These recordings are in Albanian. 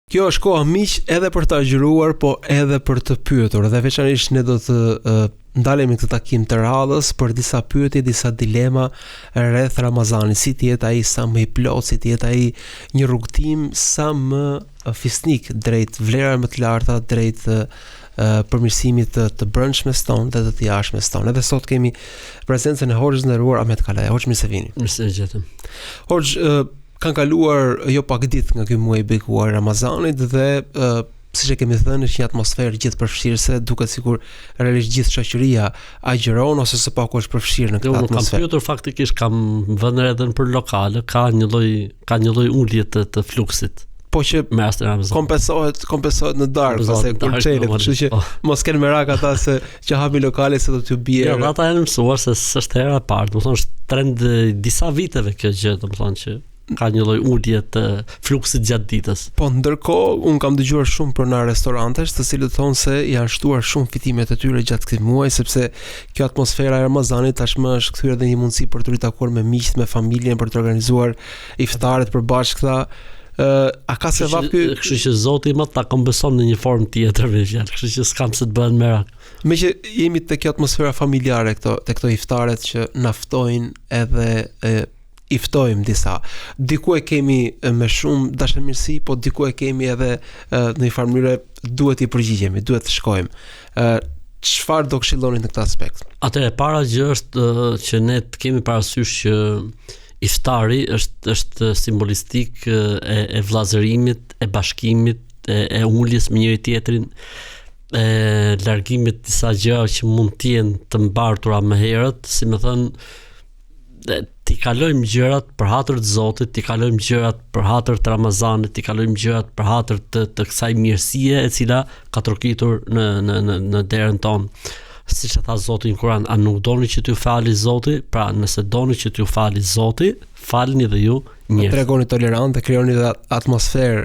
Kjo është koha miq edhe për të agjëruar, po edhe për të pyetur. Dhe veçanërisht ne do të ndalemi këtë takim të radhës për disa pyetje, disa dilema rreth Ramazanit. Si të jetë ai sa më i plot, si të jetë ai një rrugtim sa më fisnik drejt vlerave më të larta, drejt përmirësimit të brendshmes tonë dhe të jashtmes tonë. Edhe sot kemi prezencën e Hoxhës nderuar Ahmet Kalaja. Hoxh, mirë se vini. Mirë se gjetëm. Hoxh, kanë kaluar jo pak ditë nga ky muaj i bekuar Ramazanit dhe siç e kemi thënë është një atmosferë gjithë përfshirëse, duket sikur realisht gjithë shoqëria agjëron ose së paku është përfshirë në këtë atmosferë. Kam pyetur faktikisht, kam vënë edhe për lokale, ka një lloj ulje të fluksit. Po që me rastin e Ramazanit kompensohet në darkë, pastaj kur çelet, kështu që mos kenë merak ata se që hapi lokale se do t'ju bie. Jo, ata janë mësuar se s'është hera e parë, domethënë është trend disa viteve kjo gjë, domethënë që ka një lloj ulje të fluksit gjatë ditës. Po ndërkohë un kam dëgjuar shumë pronar restorantesh, të cilët thonë se janë shtuar shumë fitimet e tyre gjatë këtij muaji, sepse kjo atmosfera e Ramazanit tashmë është kthyer edhe një mundësi për të ritakuar me miqt, me familjen, për të organizuar iftaret përbashkëta. A ka se vap ky? Kështu që Zoti më ta kompenson në një formë tjetër me fjalë, kështu që s'kam se të bëhen merak. Meqë jemi te kjo atmosfera familjare këto iftaret që na ftojnë edhe iftojmë disa. Diku e kemi me shumë dashamirësi, po diku e kemi edhe në një farë mënyrë duhet i përgjigjemi, duhet të shkojmë. Çfarë do këshilloni në këtë aspekt? Atëherë para gjë është që ne të kemi parasysh që iftari është simbolistik e vllazërimit, e bashkimit, e uljes me njëri tjetrin, e largimit disa gjëra që mund të jenë të mbartura më herët, si më thënë, t'i kalojmë gjërat për hatër të Zotit, t'i kalojmë gjërat për hatër të Ramazanit, t'i kalojmë gjërat për hatër të kësaj mirësie e cila ka trokitur në derën tonë. Siç e tha Zoti në Kur'an, a nuk doni që t'ju fali Zoti? Pra, nëse doni që t'ju fali Zoti, falni dhe ju njerëz. Tregoni tolerancë, krijoni dhe atmosferë.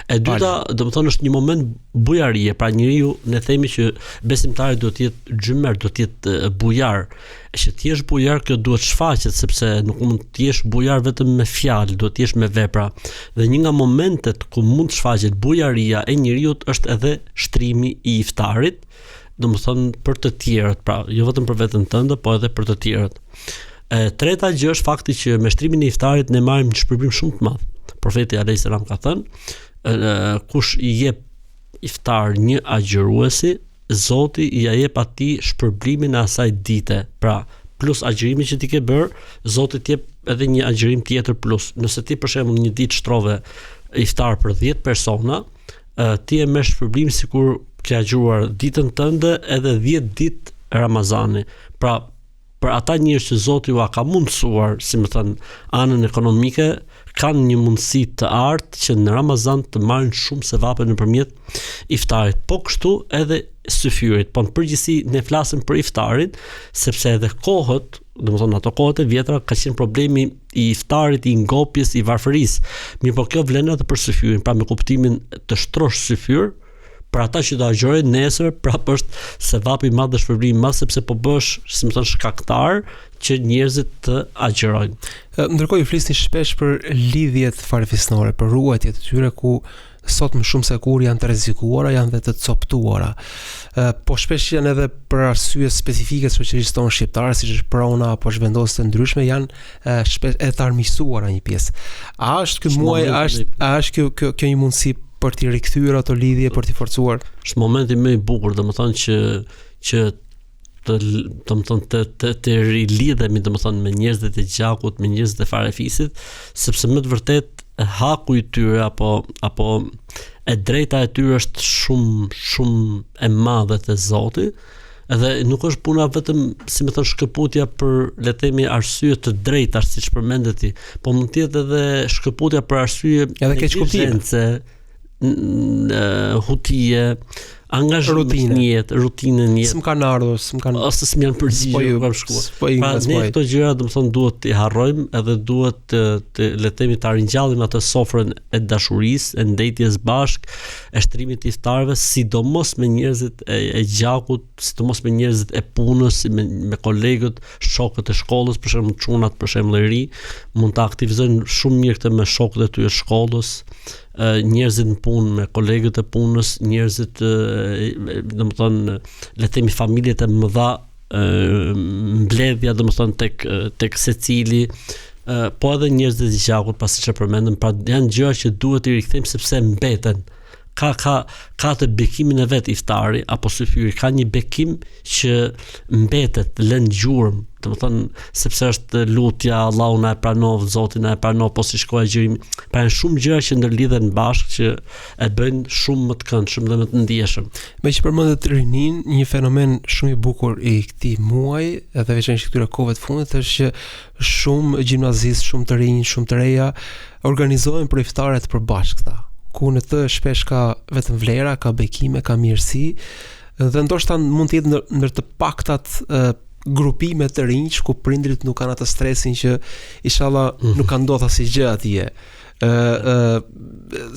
E dyta, domethënë është një moment bujarie, pra njeriu ne themi që besimtari duhet të jetë xhymer, duhet të jetë bujar. E që të jesh bujar, kjo duhet shfaqet, sepse nuk mund të jesh bujar vetëm me fjalë, duhet të jesh me vepra. Dhe një nga momentet ku mund të shfaqet bujaria e njeriu është edhe shtrimi i iftarit, domethënë për të tjerët, pra jo vetëm për veten tënde, po edhe për të tjerët. Treta gjë është fakti që me shtrimin e iftarit ne marrim një shpërblim shumë të madh. Profeti alayhis salam ka thënë, kush i jep iftar një agjëruesi, Zoti i jep atij shpërblimin e asaj dite. Pra, plus agjërimin që ti ke bër, Zoti të jep edhe një agjërim tjetër plus. Nëse ti për shembull një ditë shtrove iftar për 10 persona, ti e merr shpërblim sikur ke agjëruar ditën tënde edhe 10 ditë Ramazani. Pra, për ata njerëz që Zoti u ka mundsuar, si më thënë, anën ekonomike, kanë një mundësi të artë që në Ramazan të marrin shumë sevape nëpërmjet iftarit. Po kështu edhe syfyrit. Po në përgjithësi ne flasim për iftarin, sepse edhe kohët, domethënë ato kohët e vjetra ka qenë problemi i iftarit, i ngopjes, i varfërisë. Mirë, po kjo vlen edhe për syfyrin, pra me kuptimin të shtrosh syfyr, për ata që do agjërojnë nesër, prapë është sevapi i madh dhe shpërblimi i madh, sepse po bësh, si më thon, shkaktar që njerëzit të agjërojnë. Ndërkohë ju flisni shpesh për lidhjet farefisnore, për ruajtjet e tyre ku sot më shumë se kur janë të rrezikuara, janë dhe të coptuara. Po shpesh janë edhe për arsye specifike të shoqërisë tonë shqiptare, siç është prona apo zhvendosje të ndryshme, janë shpesh e të armiqësuara një pjesë. A është ky muaj, a është kjo një mundësi për t'i rikthyer ato lidhje, për t'i forcuar? Është momenti më i bukur, domethënë që të rilidhemi, domethënë, me njerëzit e gjakut, me njerëzit e farefisit, sepse më të vërtet haku i tyre apo e drejta e tyre është shumë e madhe te Zoti. Edhe nuk është puna vetëm, si më thon, shkëputja për, le të themi, arsye të drejta, siç përmendet ti, po mund të jetë edhe shkëputja për arsye neglizhence, hutije, angazhimin në jetë, rutinën në jetë. S'm kanë ardhur, ose s'm janë përgjigjur kam shkuar. Pra ne këto gjëra domethënë duhet t'i harrojmë edhe duhet të le të themi ta ringjallim atë sofrën e dashurisë, e ndëjtjes bashk, e shtrimit të iftarëve, sidomos me njerëzit e gjakut, sidomos me njerëzit e punës, me kolegët, shokët e shkollës, për shembull çunat, për shembull e ri, mund ta aktivizojnë shumë mirë këtë me shokët e tyre shkollës, njerëzit në punë me kolegët e punës, njerëzit domethënë le të themi familjet e mëdha, mbledhja domethënë tek secili, po edhe njerëzit e gjakut, pasi që përmendëm, pra janë gjëra që duhet i rikthejmë sepse mbeten. Ka të bekimin e vet iftari apo syfyri, ka një bekim që mbetet lën gjurmë, domethënë sepse është lutja, Allahu na e pranov, Zoti na e pranov, po si shkoi agjërimi. Pra janë shumë gjëra që ndërlidhen bashkë që e bëjnë shumë më të këndshëm dhe më të ndjeshëm. Me që përmendet rinin, një fenomen shumë i bukur i këtij muaji, edhe veçanërisht këtyre kohëve të fundit, është që shumë gjimnazistë, shumë të rinj, shumë të reja organizohen për iftare të përbashkëta, ku në të shpesh ka vetëm vlera, ka bekime, ka mirësi, dhe ndoshta mund të jetë ndër të paktat grupime të rinj ku prindrit nuk kanë atë stresin që inshallah nuk ka ndodhur asgjë atje.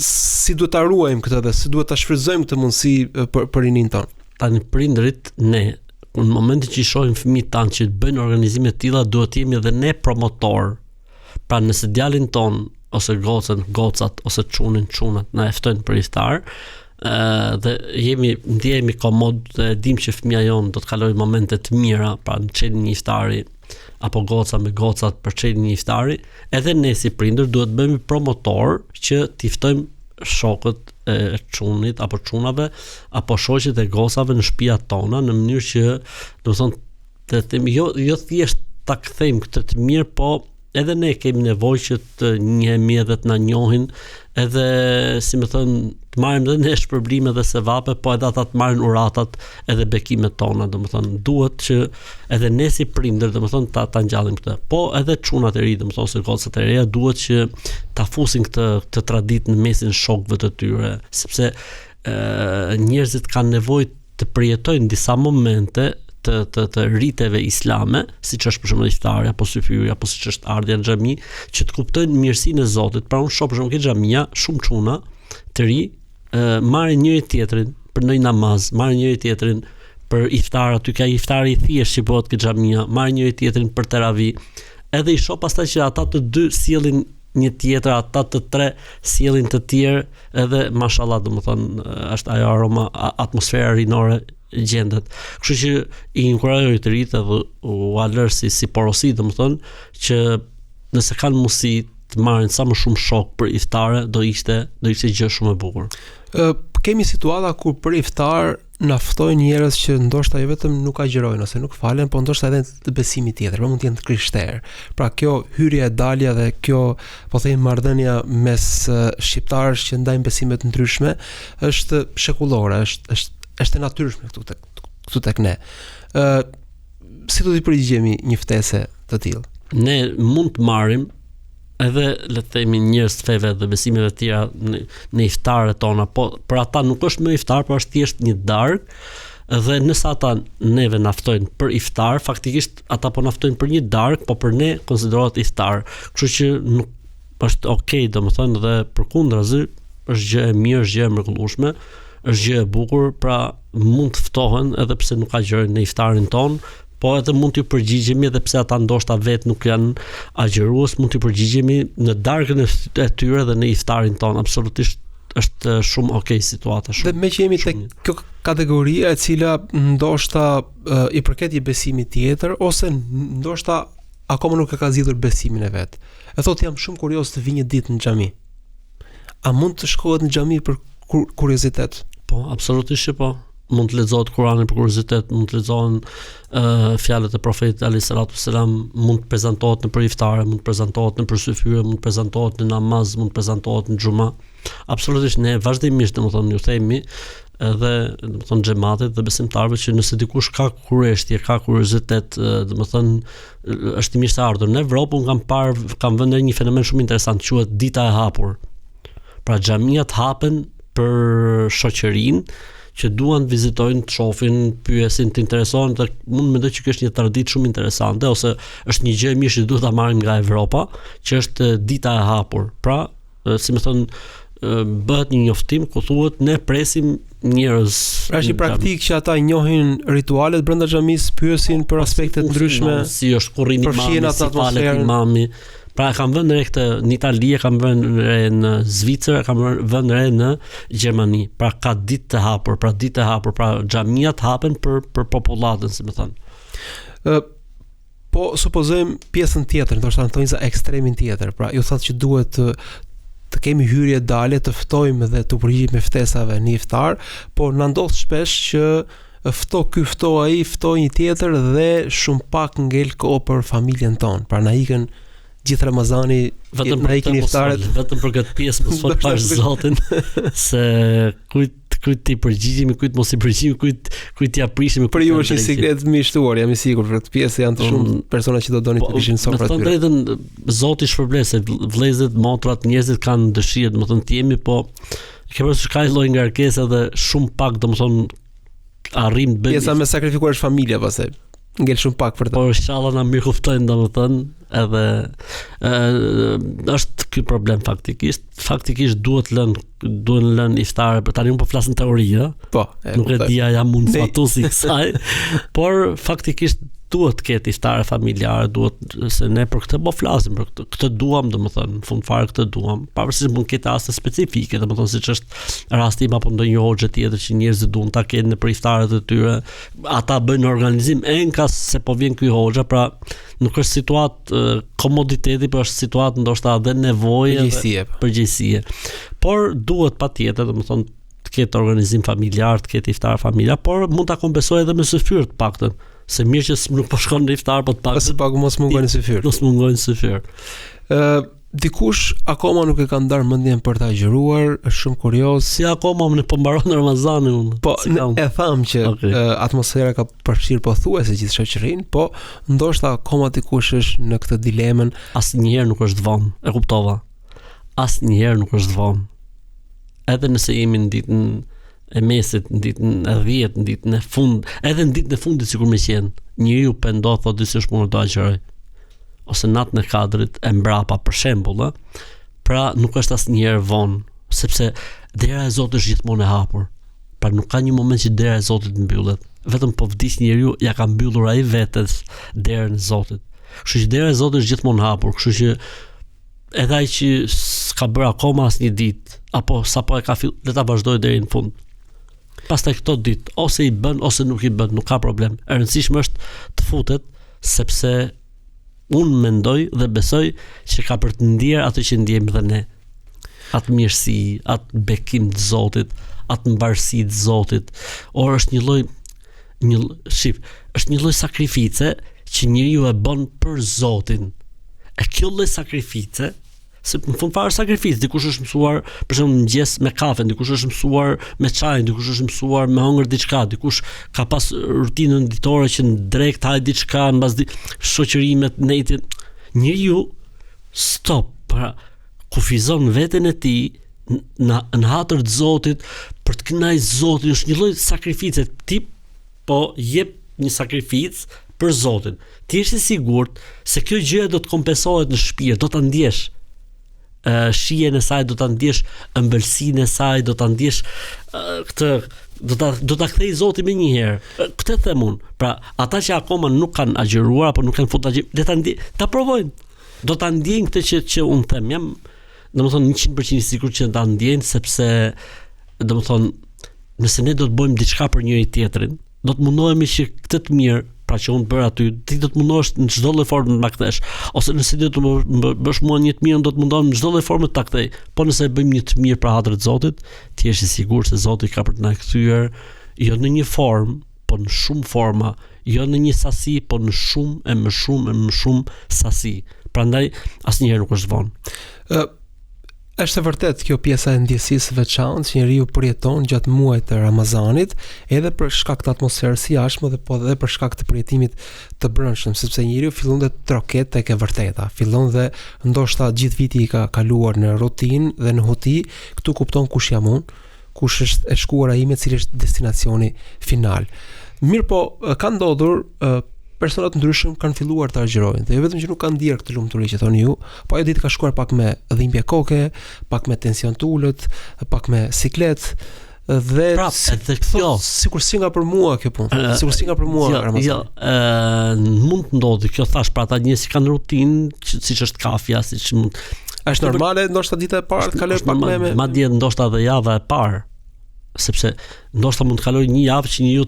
Si duhet ta ruajmë këtë dhe si duhet ta shfrytëzojmë këtë mundësi për rinin ton? Tani prindrit, ne në momentin që i shohim fëmijët tanë që bëjnë organizime të tilla, duhet të jemi edhe ne promotor. Pra nëse djalin ton ose gocat ose çunat na e ftojnë për iftar, dhe ndjehemi komod dhe dim që fëmia jon do të kalojë momente të mira, pra në çelin një iftari apo goca me gocat për çelin një iftari, edhe ne si prindër duhet bëhemi promotor që t'i ftojmë shokët e çunit apo çunave apo shoqet e gocave në shtëpiat tona, në mënyrë që do të thonë të themi jo thjesht ta kthejmë këtë të mirë, po edhe ne kemi nevojë që të njihemi edhe të na njohin, edhe si më thon të marrim edhe ne shpërblime dhe sevape, po edhe ata të marrin uratat edhe bekimet tona, domethënë duhet që edhe ne si prindër domethënë ta ngjallim këtë. Po edhe çunat e ri, domethënë ose gocat e reja duhet që ta fusin këtë traditë në mesin e shokëve të tyre, sepse njerëzit kanë nevojë të përjetojnë disa momente të riteve islame, siç është për shembull iftari apo syfyri apo siç është ardha në xhami, që të kuptojnë mirësinë e Zotit. Pra unë shoh për shembull ke xhamia, shumë çuna të ri marrin njëri tjetrin për ndonjë namaz, marrin njëri tjetrin për iftar, aty ka iftari i thjeshtë që bëhet ke xhamia, marrin njëri tjetrin për teravi. Edhe i shoh pastaj që ata të dy sjellin një tjetër, ata të tre sjellin të tjerë, edhe mashallah domethënë është ajo aroma, atmosfera rinore gjendet. Kështu që i inkurajoj të rinjtë edhe u alër si porosi, domethënë që nëse kanë mundësi të marrin sa më shumë shok për iftare, do ishte gjë shumë e bukur. Kemi situata kur për iftar na ftojnë njerëz që ndoshta jo vetëm nuk agjerojnë ose nuk falen, po ndoshta edhe të besimit tjetër, mund të jenë të krishterë. Pra kjo hyrja e dalja dhe kjo po themi marrëdhënia mes shqiptarësh që ndajnë besime të ndryshme është shekullore, është e natyrshme këtu tek ne. Si do t'i përgjigjemi një ftese të tillë? Ne mund të marrim edhe le të themi njerëz të feve dhe besimeve të tjera në iftarët tona, po për ata nuk është më iftar, por është thjesht një darkë, dhe nëse ata neve na ftojnë për iftar, faktikisht ata po na ftojnë për një darkë, po për ne konsiderohet iftar. Kështu që nuk është okay, domethënë, dhe përkundrazi është gjë e mirë, është gjë e mrekullueshme, është gjë e bukur, pra mund të ftohen edhe pse nuk agjerojnë në iftarin ton, po edhe mund t'ju përgjigjemi edhe pse ata ndoshta vetë nuk janë agjerues, mund t'ju përgjigjemi në darkën e tyre dhe në iftarin ton. Absolutisht është shumë okay situata shumë. Dhe me që jemi tek kjo kategoria e cila ndoshta i përket një besimi tjetër ose ndoshta akoma nuk e ka zgjidhur besimin e vet. E thot jam shumë kurioz të vi një ditë në xhami. A mund të shkohet në xhami për kuriozitet? Po, absolutisht që po. Mund të lexohet Kurani për kuriozitet, mund të lexohen fjalët e Profetit alayhis salatu wassalam, mund të prezantohet në për iftare, mund të prezantohet në për syfyre, mund të prezantohet në namaz, mund të prezantohet në xhuma. Absolutisht ne vazhdimisht domethënë ju themi edhe domethënë xhamatit dhe besimtarëve që nëse dikush ka kurështje, ka kuriozitet, domethënë është i mirë se ardhur. Në Evropë kam vënë një fenomen shumë interesant, quhet dita e hapur. Pra xhamiat hapen për shoqërinë që duan të vizitojnë, të shohin, pyesin, të interesohen, mund mendoj që kjo është një traditë shumë interesante ose është një gjë e mirë që duhet ta marrim nga Evropa, që është dita e hapur. Pra, si më thon, bëhet një njoftim ku thuhet ne presim njerëz. Është një praktikë që ata njohin ritualet brenda xhamisë, pyesin për aspekte të ndryshme, si është kurrimi i imamit, si falet imami. Pra kam vënë re këtë në Itali, kam vënë re në Zvicër, kam vënë re në Gjermani. Pra ka ditë të hapur, pra xhamiat hapen për popullatën, si më thon. Po supozojmë pjesën tjetër, ndoshta thonë za ekstremin tjetër. Pra ju thotë që duhet të kemi hyrje dale, të ftojmë dhe të përgjigjemi me ftesave në iftar, por na ndodh shpesh që fto ai, fto një tjetër dhe shumë pak ngel kohë për familjen tonë. Pra na ikën gjithë Ramazani vetëm për ikin iftaret, vetëm për këtë pjesë mos fol pas Zotin se kujt ti përgjigjemi, kujt mos i përgjigjemi, kujt ja prishim. Për ju është një siklet më i shtuar, jam i sigurt, për këtë pjesë janë të shumë persona që do donin të vishin sofrat. Po drejtën Zoti shpërblet se vëllezërit, motrat, njerëzit kanë dëshirë, domethënë të jemi, po ke pasur ka lloj ngarkesa dhe shumë pak domethënë arrim të bëjmë. Pjesa më sakrifikuar është familja pastaj. Ngel shumë pak për të. Po inshallah na mirë kuptojnë domethënë, edhe është ky problem faktikisht duhet lën iftare, tani unë po flas në teori, po, nuk e dia jam mund fatusi kësaj, por faktikisht duhet ketë iftare familjare, duhet, se ne për këtë po flasim, për këtë duam, domethënë, në fund fare këtë duam, pavarësisht mund ketë raste specifike, domethënë siç është rasti im apo ndonjë hoxhë tjetër që njerëzit duan ta kenë nëpër iftaret e tyre, ata bëjnë organizim enkas se po vjen ky hoxha, pra nuk është situatë komoditeti, por është situatë ndoshta edhe nevojë, përgjegjësie. Por duhet patjetër, domethënë, të ketë organizim familjar, të ketë iftar familjar, por mund ta kompensojë edhe me syfyr të paktën. Se mirë që nuk po shkon në iftar, po të paktën. Ose pak mos mungojnë syfyr. Mos mungojnë syfyr. Dikush akoma nuk e ka ndarë mendjen për ta agjëruar, është shumë kurioz. Si akoma më po mbaron Ramazanin unë. Po e tham që atmosfera ka përfshirë pothuajse gjithë shoqërinë, po ndoshta akoma dikush është në këtë dilemën. Asnjëherë nuk është vonë, e kuptova. Asnjëherë nuk është vonë. Edhe nëse jemi në ditën e mesit, në ditën e 10, në ditën e fund, edhe në ditën e fundit sikur më qenë, njeriu pendon thotë se është punë do agjëroj. Ose natën e kadrit e mbrapa për shembull, pra nuk është asnjëherë vonë, sepse dera e Zotit është gjithmonë e hapur. Pra nuk ka një moment që dera e Zotit mbyllet. Vetëm po vdiq njeriu, ja ka mbyllur ai vetes derën e Zotit. Kështu që dera e Zotit është gjithmonë e hapur, kështu që edhe ai që s'ka bërë akoma asnjë ditë, apo sapo e ka filluar, le ta vazhdojë deri në fund. Pastaj këto ditë, ose i bën ose nuk i bën, nuk ka problem. E rëndësishme është të futet, sepse unë mendoj dhe besoj që ka për të ndjerë atë që ndjejmë dhe ne. Atë mirësi, atë bekim të Zotit, atë mbarësi të Zotit. Or është është një lloj sakrifice që njeriu e bën për Zotin. E kjo lloj sakrifice, se në fund fare sakrificë, dikush është mësuar për shembull në mëngjes me kafe, dikush është mësuar me çaj, dikush është mësuar me hëngër diçka, dikush ka pas rutinën ditore që në drekt haj diçka, mbas shoqërimet netit. Njeriu stop, pra kufizon veten e tij në hatër të Zotit për të kënaqur Zotin, është një lloj sakrifice, ti po jep një sakrificë për Zotin. Ti je i sigurt se kjo gjë do të kompensohet në shpirt, do ta ndjesh. Shijen e saj, do ta ndjesh ëmbëlsinë e saj, do ta ndjesh këtë, do ta kthej Zoti më një herë. Këtë them unë. Pra, ata që akoma nuk kanë agjëruar apo nuk kanë futur le ta provojnë. Do ta ndjejnë këtë që unë them. Jam domethënë 100% i sigurt që ta ndjejnë, sepse domethënë nëse ne do të bëjmë diçka për njëri tjetrin, do të mundohemi që këtë të mirë, pra që unë bërë aty, ti do të mundohesh në çdo lloj forme të ma kthesh, ose nëse do të bësh mua një të mirë, do të mundohem në çdo lloj forme ta kthej. Po nëse bëjmë një të mirë për hatër të Zotit, ti je i sigurt se Zoti ka për të na kthyer jo në një formë, po në shumë forma, jo në një sasi, po në shumë e më shumë sasi. Prandaj asnjëherë nuk është vonë. Është e vërtet kjo pjesa e ndjesisë veçantë që njeriu përjeton gjatë muajit të Ramazanit, edhe për shkak të atmosferës së jashtme dhe po edhe për shkak të përjetimit të brendshëm, sepse njeriu fillon të troket tek e vërteta, fillon dhe ndoshta gjithë viti i ka kaluar në rutinë dhe në huti, këtu kupton kush jam unë, kush është e shkuara ime, cili është destinacioni final. Mirë po, ka ndodhur personat ndryshëm kanë filluar të agjërojnë dhe jo vetëm që nuk kanë ndier këtë lumturi që thoni ju, po ajo ditë ka shkuar pak me dhimbje koke, pak me tension të ulët, pak me siklet dhe edhe kjo sikur si nga për mua kjo punë, sikur si nga për mua Ramazan. Mund të ndodhi kjo thash për ata njerëz që kanë rutinë, siç është kafja, siç mund. Është normale ndoshta dita e parë të kaloj pak me madje ndoshta edhe java e parë, sepse ndoshta mund të kaloj një javë që njeriu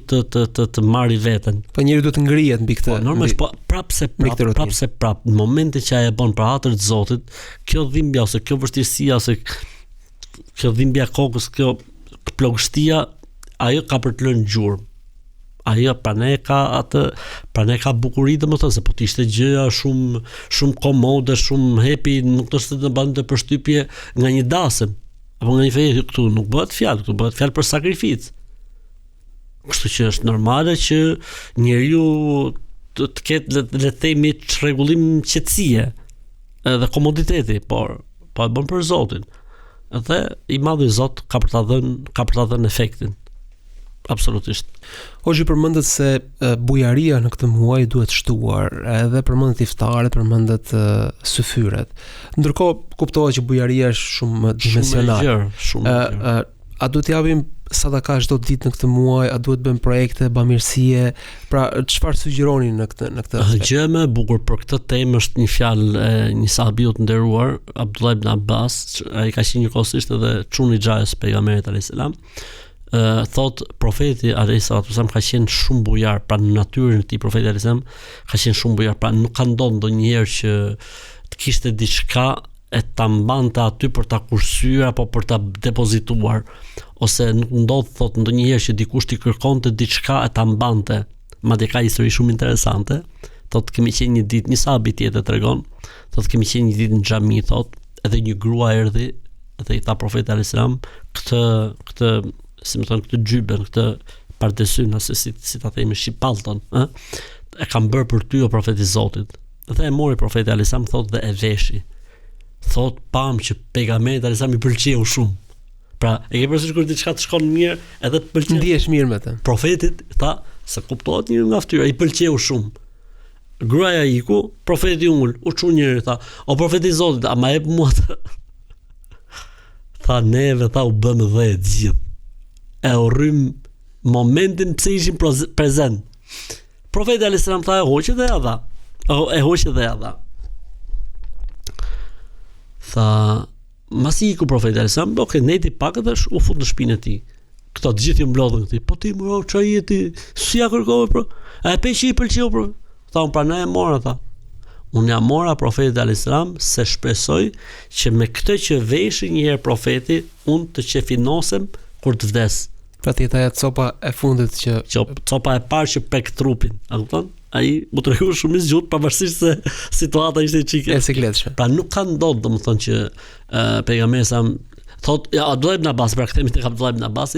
të marrë veten. Po njeriu duhet të ngrihet mbi këtë. Normalisht po prapse në momentin që ai e bën për hatër të Zotit, kjo dhimbja ose kjo vështirësia ose kjo dhimbja kokës, kjo plogështia, ajo ka për të lënë gjurmë. Ajo pranë ka bukuri, domethënë se po të ishte gjëja shumë komode, shumë happy, nuk do të bante përshtypje nga një dasëm. Apo nga një fejë këtu nuk bëhet fjalë, këtu bëhet fjalë për sakrificë. Kështu që është normale që njeriu të ketë le të themi çrregullim qetësie edhe komoditeti, por po e bën për Zotin. Dhe i madhi Zot ka për ta dhënë efektin. Absolutisht. Hoxhi përmendet se bujaria në këtë muaj duhet shtuar, edhe përmendet iftaret, përmendet syfyret. Ndërkohë kuptohet që bujaria është shumë dimensionale. Shumë. A duhet t'japim sadaka çdo ditë në këtë muaj, a duhet bëjmë projekte bamirësie? Pra çfarë sugjeroni në këtë? Gjë më e bukur për këtë temë është një fjalë e një sahabiu të nderuar, Abdullah ibn Abbas, ai ka qenë njëkohësisht edhe çuni i xhajës pejgamberit alayhis salam. Thot profeti alayhis salam ka qenë shumë bujar, pra në natyrën e tij profeti alayhis salam ka qenë shumë bujar, pra nuk ka ndodhur ndonjëherë që të kishte diçka e ta mbante aty për ta kursyer apo për ta depozituar, ose nuk ndodh thot ndonjëherë që dikush t'i kërkonte diçka e ta mbante. Madje ka histori shumë interesante. Thot kemi qenë një ditë, një sahabi tjetër tregon, thot kemi qenë një ditë në xhami, thot, edhe një grua erdhi dhe i tha profeti alayhis salam këtë si më thonë këtë gjyben, këtë pardesyn, ose si ta themi shqipallton, e kam bërë për ty o profeti i Zotit. Dhe e mori profeti alayhis salam, thot, dhe e veshi. Thot pam që pejgamberi alayhis salam i pëlqeu shumë. Pra, e ke parasysh kur diçka të shkon mirë, edhe të pëlqen. Ndihesh mirë me të. Profetit tha se kuptohet një nga fytyra, i pëlqeu shumë. Gruaja iku, profeti ul, u çu njëri, tha, o profeti i Zotit, a ma jep mua të? Tha neve, tha u bëm dhe e gjithë. E urrym momentin pse ishim prezent. Profeti alayhis salam tha e hoqë dhe ja dha. E hoqë dhe ja dha. Tha, masi iku profeti alayhis salam, nejti pak edhe u fut në shpinën e tij. Këto të gjithë i mblodhën këtij. Po ti më çai jeti, si ja kërkove pro? A e peçi i pëlqeu pro? Tha, unë pranoj e mora, tha. Unë ja mora profetit alayhis salam se shpresoj që me këtë që veshi një herë profeti, unë të qefinosem kur të vdes. Pra tjeta e copa e fundit që copa e parë që prek trupin, a kupton? Ai u tregu shumë i zgjut pavarësisht se situata ishte çike e sikletshme. Pra nuk ka ndodhur domethënë që pejgamberi sa thot ja Abdullah ibn Abbas, pra kthehemi tek Abdullah ibn Abbas,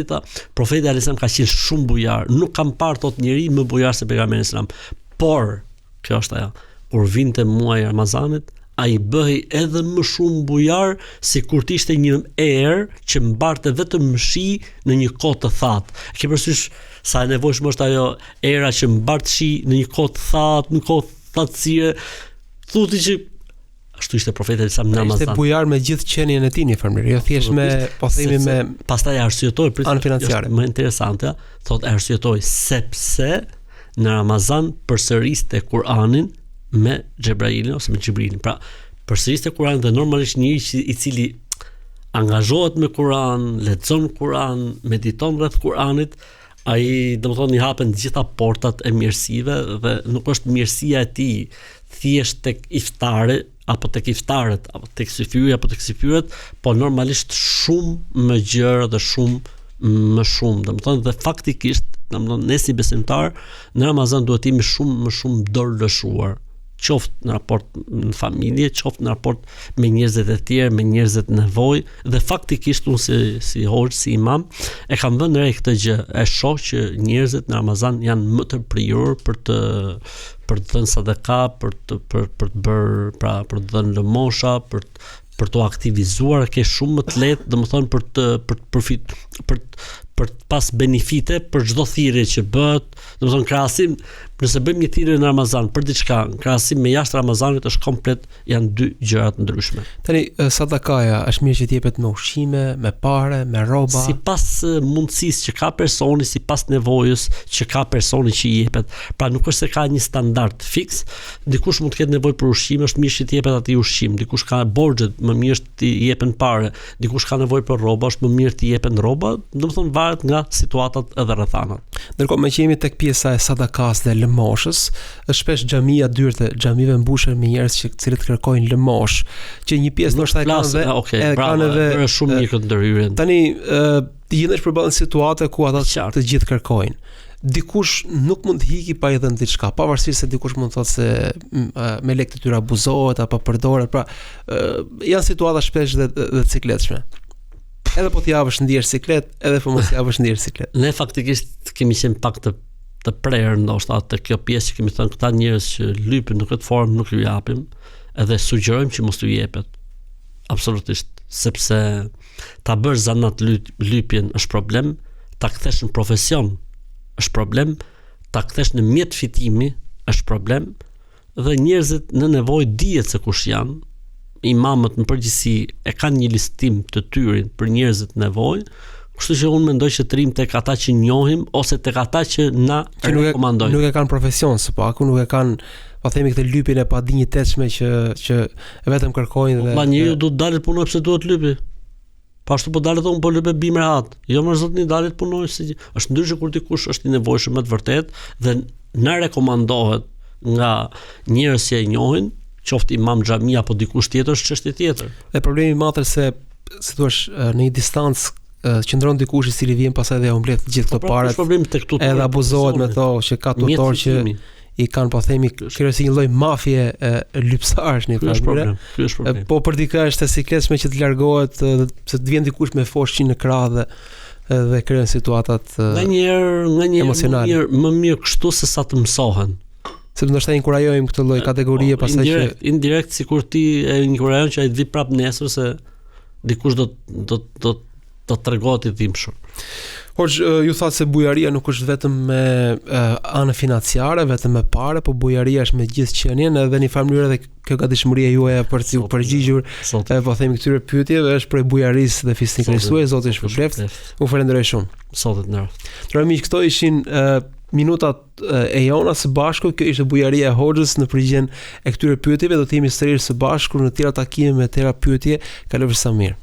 profeti alayhis salam ka qenë shumë bujar, nuk kam parë thot njëri më bujar se pejgamberi sallam. Por kjo është ajo, kur vinte muaji i Ramazanit, ai bëhej edhe më shumë bujar si kur të ishte një erë që mbarte vetëm shi në një kohë të thatë. Ke parasysh sa e nevojshme është ajo era që mbart shi në një kohë të thatë, në kohë thatësie. Thuti që ashtu ishte profeti sa në Ramazan. Ishte bujar me gjithë qenien e tij në familje, jo thjesht me, po themi me pastaj arsyetoi anë financiare. Më interesante, thotë arsyetoi sepse në Ramazan përsëriste Kur'anin me Xhebrailin ose me Xhibrilin. Pra, përsëriste Kur'anin dhe normalisht njëri i cili angazhohet me Kur'an, lexon Kur'an, mediton rreth Kur'anit, ai domethënë i hapen të gjitha portat e mirësive dhe nuk është mirësia e tij thjesht tek iftari apo tek iftarët apo tek syfyri apo tek syfyret, po normalisht shumë më gjërë dhe shumë më shumë. Domethënë dhe faktikisht, domethënë ne si besimtar në Ramazan duhet jemi shumë më shumë dorëlëshuar, qoftë në raport në familje, qoftë në raport me njerëzit e tjerë, me njerëzit në nevojë, dhe faktikisht unë si hoxh, si imam, e kam vënë re këtë gjë. E shoh që njerëzit në Ramazan janë më të prirur për të dhënë sadaka, për të bërë, pra për të dhënë lëmosha, për të aktivizuar ke shumë më të lehtë, domethënë për të pas benefite për çdo thirrje që bëhet, domethënë krahasim, nëse bëjmë një thirrje në Ramazan për diçka, krahasim me jashtë Ramazanit është komplet janë dy gjëra të ndryshme. Tani sadakaja është mirë që të jepet me ushqime, me parë, me rroba, sipas mundësisë që ka personi, sipas nevojës që ka personi që i jepet. Pra nuk është se ka një standard fiks, dikush mund të ketë nevojë për ushqim, është mirë që të jepet atij ushqim, dikush ka borxhet, më mirë është të jepen parë, dikush ka nevojë për rroba, është më mirë të jepen rroba, domethënë varet nga situatat edhe rrethanat. Ndërkohë me që jemi tek pjesa e sadakas dhe lëmoshës, është shpesh xhamia dyrte, xhamive mbushur me njerëz që cilët kërkojnë lëmosh, që një pjesë ndoshta e kanë dhe kanë edhe shumë mirë këtë ndërhyrjen. Tani jendesh përballë situate ku ata të gjithë kërkojnë. Dikush nuk mund të hiki pa i dhënë diçka, pavarësisht se dikush mund të thotë se me lekë të tyre abuzohet apo përdoret, pra janë situata shpesh dhe cikletshme. Edhe po t'javësh ndjesh siklet, edhe po mos t'javësh ndjesh siklet. Ne faktikisht kemi qenë pak të prerë ndoshta te kjo pjesë që kemi thënë këta njerëz që lypin në këtë formë nuk ju japim, edhe sugjerojmë që mos t'u jepet. Absolutisht, sepse ta bësh zanat lypjen është problem, ta kthesh në profesion është problem, ta kthesh në mjet fitimi është problem, dhe njerëzit në nevojë dihet se kush janë. Imamët në përgjithësi e kanë një listim të tyrin për njerëzit nevojë, kështu që unë mendoj që të rrim tek ata që njohim ose tek ata që na rekomandojnë. Nuk e kanë profesion s'paku, nuk e kanë, po themi këtë lypjen e padinjitetshme që vetëm kërkojnë dhe. Pa njeriu do të dalet punoj pse duhet lypi. Pa ashtu po dalet unë po lypë bim rehat. Jo më zotni dalet punoj si është ndryshe kur dikush është i nevojshëm me të vërtetë dhe na rekomandohet nga njerëz që e njohin, qoftë imam xhamia apo dikush tjetër, është çështje tjetër. Dhe problemi i madh është se si thua në një distancë qëndron dikush i cili vjen pastaj dhe humblet të gjithë këto parat. Edhe abuzohet me to që ka tutor që i kanë po themi kjo si një lloj mafie lypsarësh në këtë. Ky është problem. Po për dikë është e sikletshme që të largohet se të vjen dikush me foshçin në krah dhe krijon situatat nganjëherë më mirë kështu se sa të mësohen. Sepse ndoshta inkurajojmë këtë lloj kategorie pastaj që indirekt sikur ti e inkurajon që ai të vi prap nesër se dikush do tregohet i dhimbshëm. Ju thatë se bujaria nuk është vetëm me anë financiare, vetëm me parë, po bujaria është me gjithë qenien, edhe një farë mënyrë edhe kjo gatishmëria juaja për t'ju përgjigjur, po themi këtyre pyetjeve është prej bujarisë dhe fisnikërisë suaj, Zoti ju shpëlbeft. U falenderoj shumë. Sotet ndër. Miq, këto ishin minutat e jona së bashku. Kjo ishte bujaria e Hoxhës në përgjigjen e këtyre pyetjeve. Do të jemi sërish së bashku në tjera takime me tjera pyetje. Kalofshi sa mirë.